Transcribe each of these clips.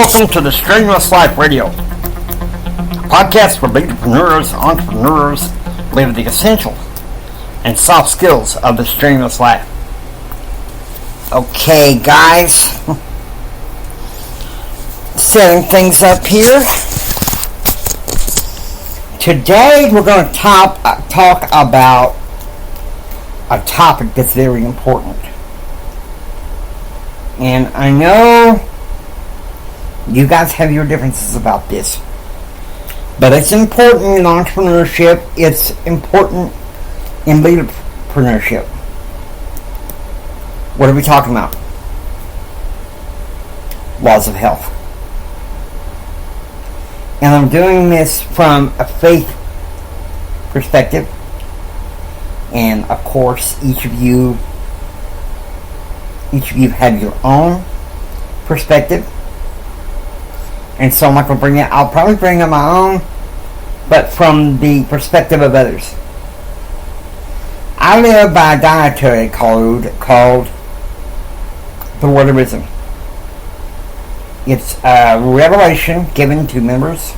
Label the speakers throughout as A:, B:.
A: Welcome to the Strenuous Life Radio, a podcast for entrepreneurs living the essential and soft skills of the strenuous life. Okay, guys, setting things up here. Today we're going to talk about a topic that's very important. And I know you guys have your differences about this, but it's important in entrepreneurship. It's important in leadership. What are we talking about? Laws of health. And I'm doing this from a faith perspective. And of course, each of you have your own perspective. And so I'm not going to bring it. I'll probably bring up my own, but from the perspective of others. I live by a dietary code called the Word of Wisdom. It's a revelation given to members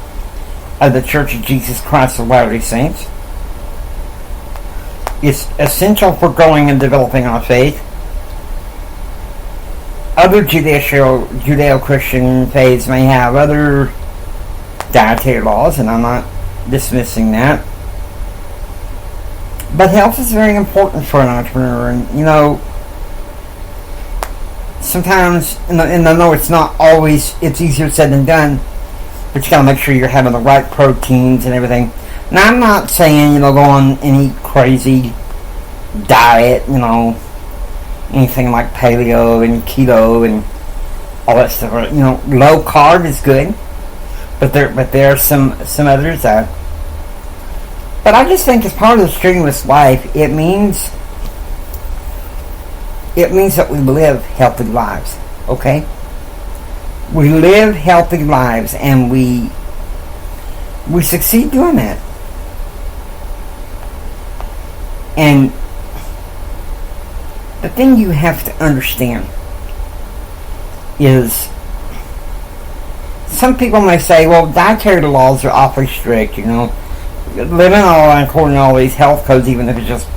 A: of the Church of Jesus Christ of Latter-day Saints. It's essential for growing and developing our faith. Other Judeo-Christian faiths may have other dietary laws, and I'm not dismissing that. But health is very important for an entrepreneur, and sometimes, and I know it's not always, it's easier said than done, but you gotta make sure you're having the right proteins and everything. Now, I'm not saying, go on any crazy diet, anything like paleo and keto and all that stuff. Low carb is good, but there are some others that. But I just think as part of the strenuous life, it means that we live healthy lives. Okay, we live healthy lives, and we succeed doing that. And the thing you have to understand is, some people may say, well, dietary laws are awfully strict, living according to all these health codes, even if it's just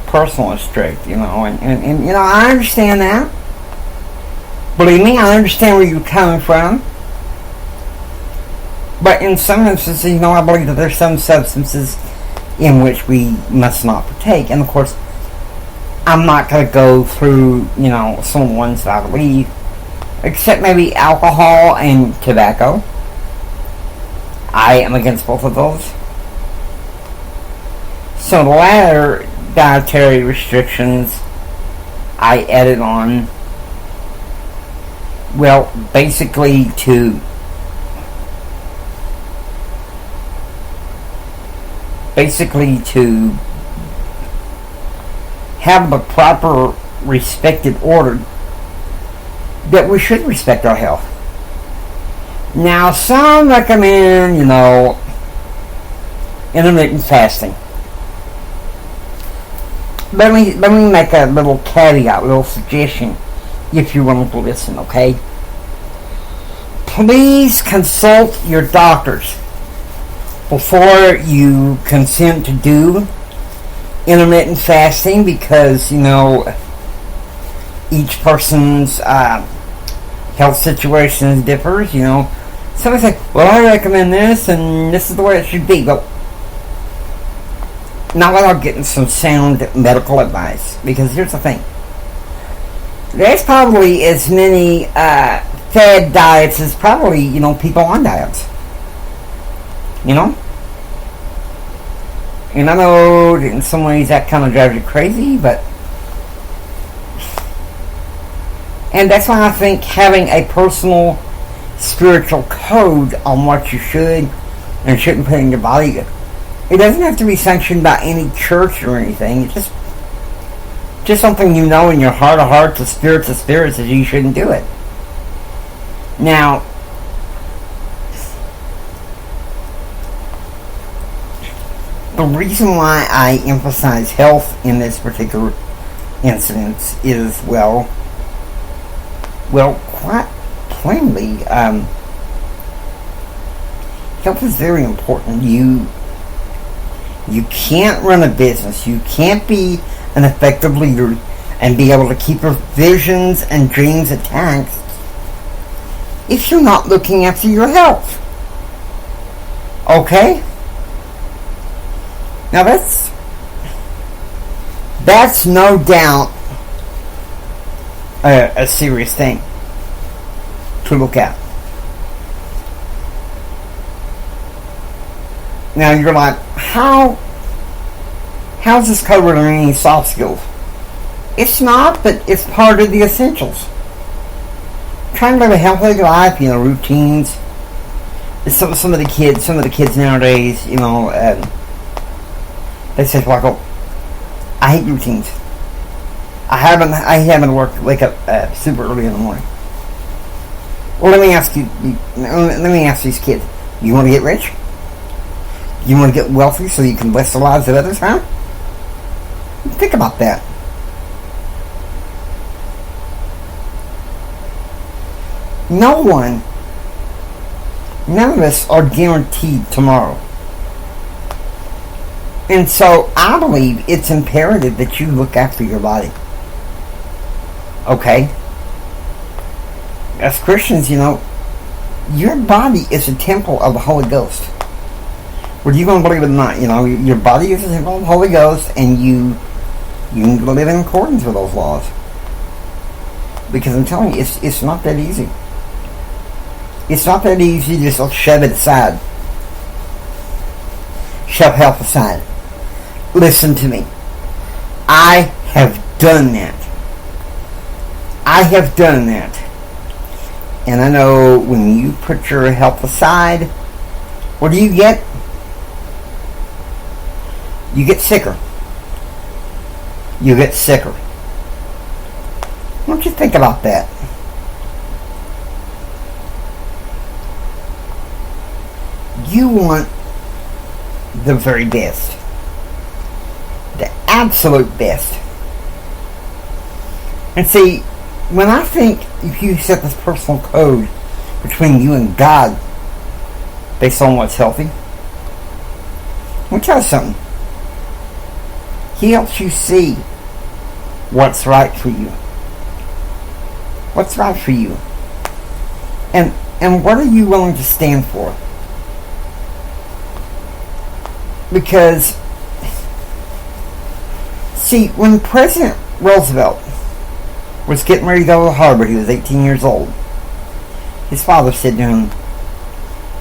A: personal, is strict, and I understand that. Believe me, I understand where you're coming from. But in some instances, I believe that there's some substances in which we must not partake. And of course, I'm not going to go through, some of the ones that I believe, except maybe alcohol and tobacco. I am against both of those. So the latter dietary restrictions I added on, well, basically to have the proper respected order that we should respect our health. Now, some recommend, intermittent fasting. Let me make a little caveat, a little suggestion, if you're willing to listen, okay? Please consult your doctors before you consent to do intermittent fasting, because each person's health situation differs. Somebody say, well, I recommend this and this is the way it should be. But not without getting some sound medical advice, because here's the thing, there's probably as many fad diets as probably people on diets. And I know in some ways that kind of drives you crazy, and that's why I think having a personal spiritual code on what you should and shouldn't put in your body, it doesn't have to be sanctioned by any church or anything. It's just something in your heart of hearts, the spirits of spirits, that you shouldn't do it. Now, the reason why I emphasize health in this particular incident is, well, quite extremely. Health is very important. You can't run a business. You can't be an effective leader and be able to keep your visions and dreams intact if you're not looking after your health. Okay? Now that's no doubt a serious thing to look at. Now you're like, how's this covered in any soft skills? It's not, but it's part of the essentials. Trying to live a healthy life, routines. Some of the kids nowadays, they say like, "Oh, I hate routines. I haven't wake up super early in the morning." Well, let me ask these kids: you want to get rich? You want to get wealthy so you can bless the lives of others, huh? Think about that. None of us are guaranteed tomorrow. And so I believe it's imperative that you look after your body. Okay? As Christians, your body is a temple of the Holy Ghost. Whether you're going to believe it or not, your body is a temple of the Holy Ghost, and you need to live in accordance with those laws. Because I'm telling you, it's not that easy. It's not that easy to just shove it aside. Shove health aside. Listen to me. I have done that. And I know when you put your health aside, what do you get? You get sicker. Don't you think about that? You want the very best. The absolute best. And see, when I think if you set this personal code between you and God based on what's healthy, let me tell you something. He helps you see what's right for you. What's right for you. And what are you willing to stand for? Because, see, when President Roosevelt was getting ready to go to Harvard, he was 18 years old. His father said to him,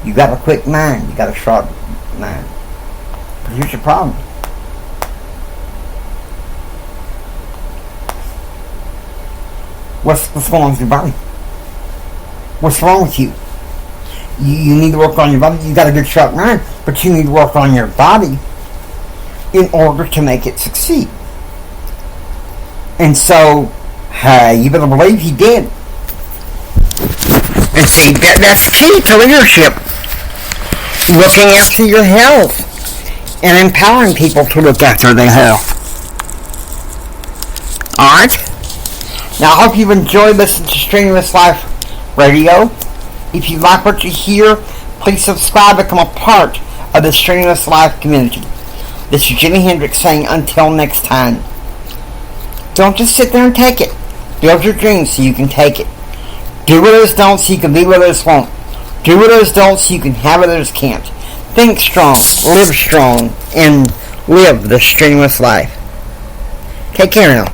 A: "You got a quick mind, you got a sharp mind. But here's your problem. What's going on with your body? What's wrong with you? You need to work on your body. You got a good sharp mind, but you need to work on your body in order to make it succeed." And so, you better believe he did. And see, that's key to leadership. Looking after your health and empowering people to look after their health. Alright? Now, I hope you've enjoyed listening to Strenuous Life Radio. If you like what you hear, please subscribe, become a part of the Strenuous Life community. This is Jimi Hendrix saying until next time. Don't just sit there and take it. Build your dreams so you can take it. Do what others don't so you can be what others won't. Do what others don't so you can have what others can't. Think strong, live strong, and live the strenuous life. Take care now.